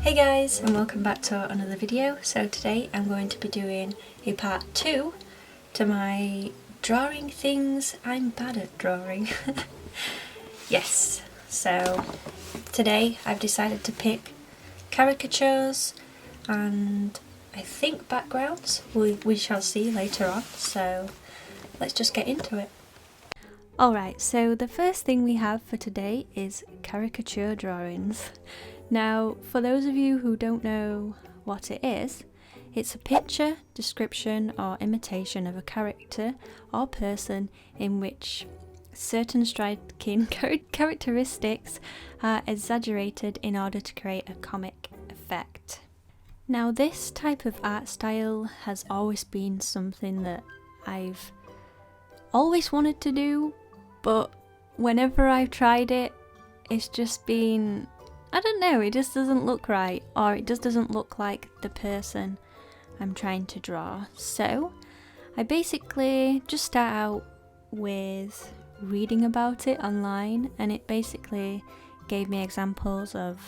Hey guys, and welcome back to another video. So today I'm going to be doing a part 2 to my drawing things I'm bad at drawing. Yes, so today I've decided to pick caricatures and I think backgrounds. We shall see later on, so let's just get into it. Alright, so the first thing we have for today is caricature drawings. Now, for those of you who don't know what it is, it's a picture, description or imitation of a character or person in which certain striking characteristics are exaggerated in order to create a comic effect. Now, this type of art style has always been something that I've always wanted to do, but whenever I've tried it, it's just been, I don't know, it just doesn't look right, or it just doesn't look like the person I'm trying to draw. So I basically just start out with reading about it online, and it basically gave me examples of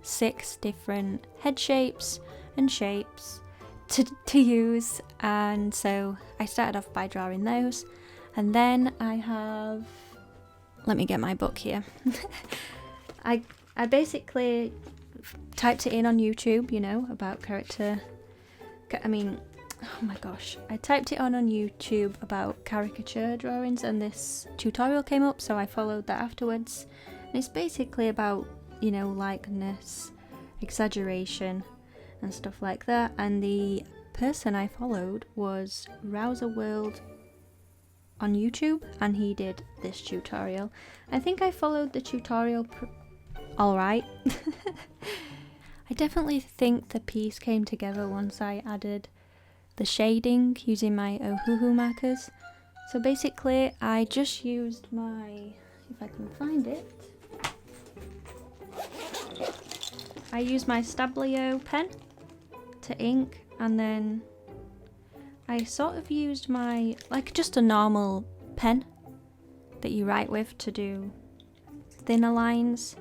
6 different head shapes and shapes to use, and so I started off by drawing those. And then I have, let me get my book here. I basically typed it in on YouTube, you know, about I typed it on YouTube about caricature drawings, and this tutorial came up, so I followed that afterwards. And it's basically about, you know, likeness, exaggeration and stuff like that. And the person I followed was Rouser World on YouTube, and he did this tutorial. I think I followed the tutorial alright. I definitely think the piece came together once I added the shading using my Ohuhu markers. So basically I just used my, if I can find it, I used my Stablio pen to ink, and then I sort of used my, like, just a normal pen that you write with to do thinner lines,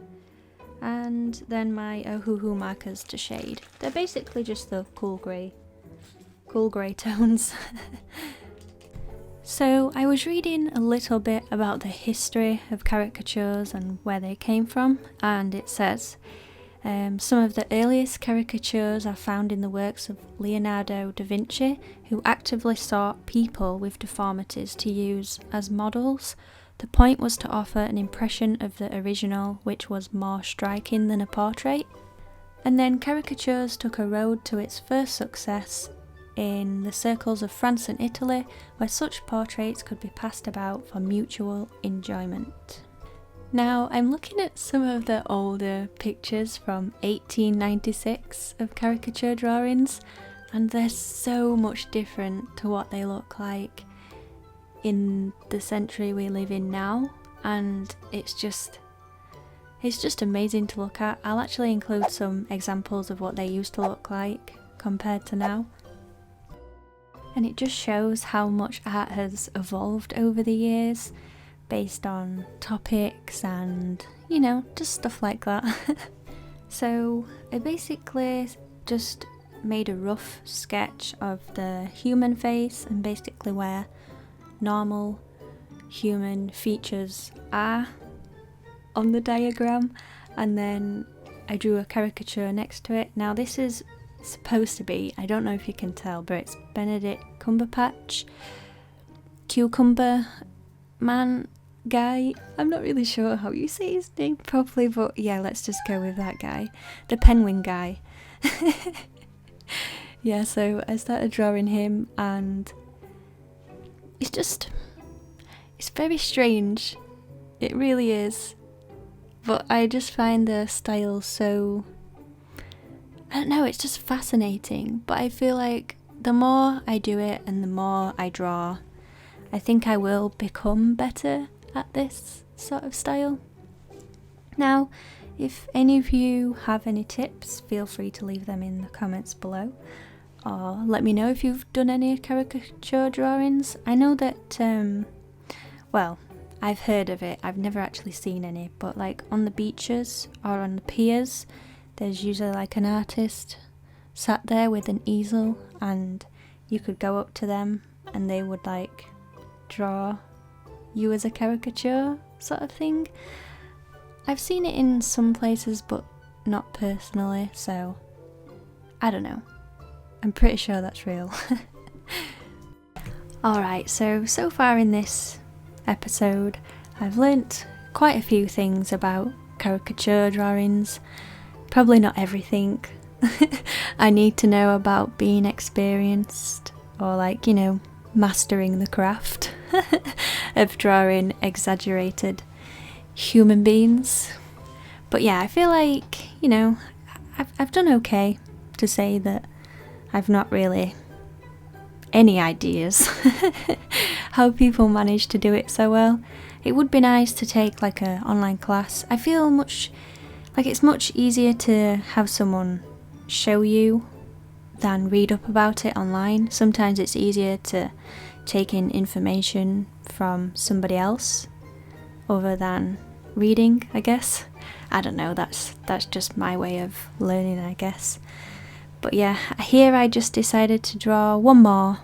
and then my Ohuhu markers to shade. They're basically just the cool grey tones. So I was reading a little bit about the history of caricatures and where they came from, and it says some of the earliest caricatures are found in the works of Leonardo da Vinci, who actively sought people with deformities to use as models. The point was to offer an impression of the original which was more striking than a portrait. And then caricatures took a road to its first success in the circles of France and Italy, where such portraits could be passed about for mutual enjoyment. Now, I'm looking at some of the older pictures from 1896 of caricature drawings, and they're so much different to what they look like in the century we live in now, and it's just amazing to look at. I'll actually include some examples of what they used to look like compared to now. And it just shows how much art has evolved over the years, based on topics and, you know, just stuff like that. So I basically just made a rough sketch of the human face and basically where normal human features are on the diagram, and then I drew a caricature next to it. Now this is supposed to be, I don't know if you can tell, but it's Benedict Cumberbatch, Cucumber Man guy. I'm not really sure how you say his name properly, but yeah, let's just go with that guy, the penguin guy. Yeah, so I started drawing him, and it's very strange, it really is, but I just find the style so, I don't know, it's just fascinating. But I feel like the more I do it and the more I draw, I think I will become better at this sort of style. Now, if any of you have any tips, feel free to leave them in the comments below, or let me know if you've done any caricature drawings. I know that, well, I've heard of it, I've never actually seen any, but like on the beaches or on the piers, there's usually like an artist sat there with an easel, and you could go up to them and they would like draw you as a caricature sort of thing. I've seen it in some places but not personally, so I don't know. I'm pretty sure that's real. Alright, so far in this episode I've learnt quite a few things about caricature drawings. Probably not everything I need to know about being experienced or like, you know, mastering the craft of drawing exaggerated human beings. But yeah, I feel like, you know, I've done okay to say that I've not really any ideas how people manage to do it so well. It would be nice to take like an online class. I feel it's much easier to have someone show you than read up about it online. Sometimes it's easier to take in information from somebody else other than reading, I guess. I don't know, that's just my way of learning, I guess. But yeah, here I just decided to draw one more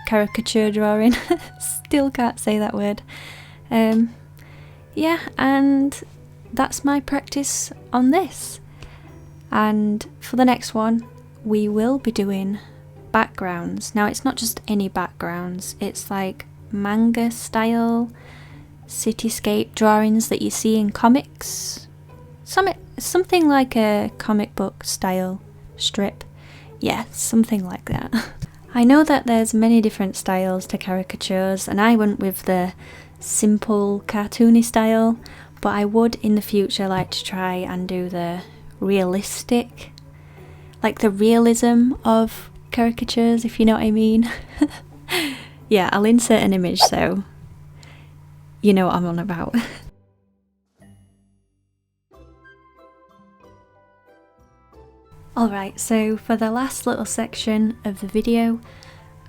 caricature drawing. Still can't say that word. Yeah, and that's my practice on this. And for the next one, we will be doing backgrounds. Now, it's not just any backgrounds, it's like manga style cityscape drawings that you see in comics. Something like a comic book style strip. Yeah, something like that. I know that there's many different styles to caricatures, and I went with the simple cartoony style, but I would in the future like to try and do the realistic, like the realism of caricatures, if you know what I mean. Yeah, I'll insert an image so you know what I'm on about. Alright, so for the last little section of the video,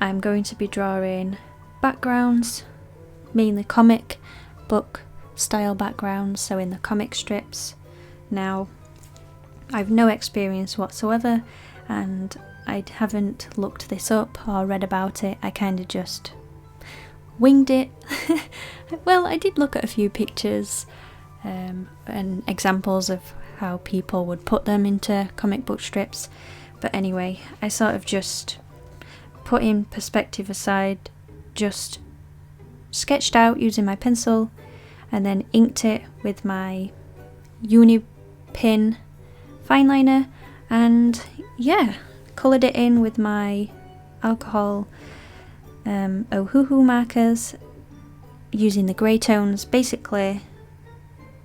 I'm going to be drawing backgrounds, mainly comic book style backgrounds, so in the comic strips. Now, I've no experience whatsoever, and I haven't looked this up or read about it. I kind of just winged it. Well, I did look at a few pictures and examples of how people would put them into comic book strips, but anyway, I sort of just put in perspective aside, just sketched out using my pencil and then inked it with my uni pin fine liner, and yeah, coloured it in with my alcohol Ohuhu markers using the grey tones, basically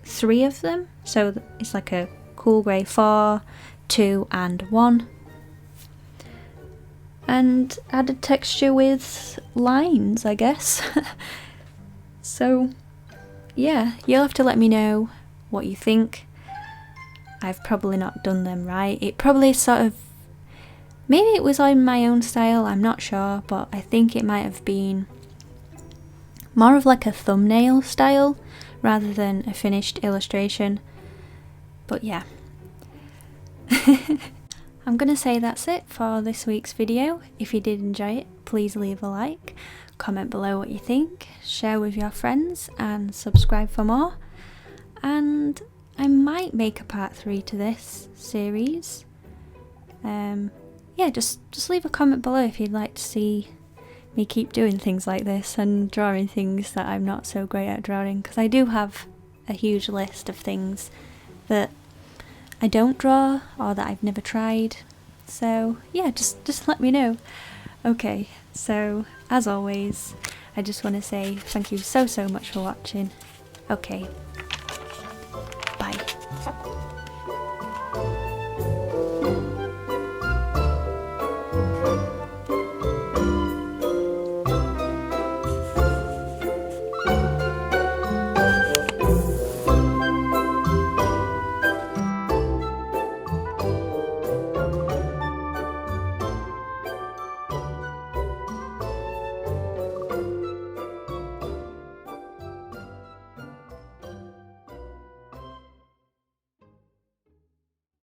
3 of them, so it's like a cool grey 4, 2 and 1, and added texture with lines, I guess. So yeah, you'll have to let me know what you think. I've probably not done them right. It probably sort of, maybe it was on my own style, I'm not sure, but I think it might have been more of like a thumbnail style rather than a finished illustration. But yeah. I'm gonna say that's it for this week's video. If you did enjoy it, please leave a like, comment below what you think, share with your friends and subscribe for more. And I might make a part 3 to this series. Yeah, just leave a comment below if you'd like to see me keep doing things like this and drawing things that I'm not so great at drawing, because I do have a huge list of things that I don't draw or that I've never tried. So yeah, just let me know. Okay, so as always, I just want to say thank you so much for watching. Okay, bye.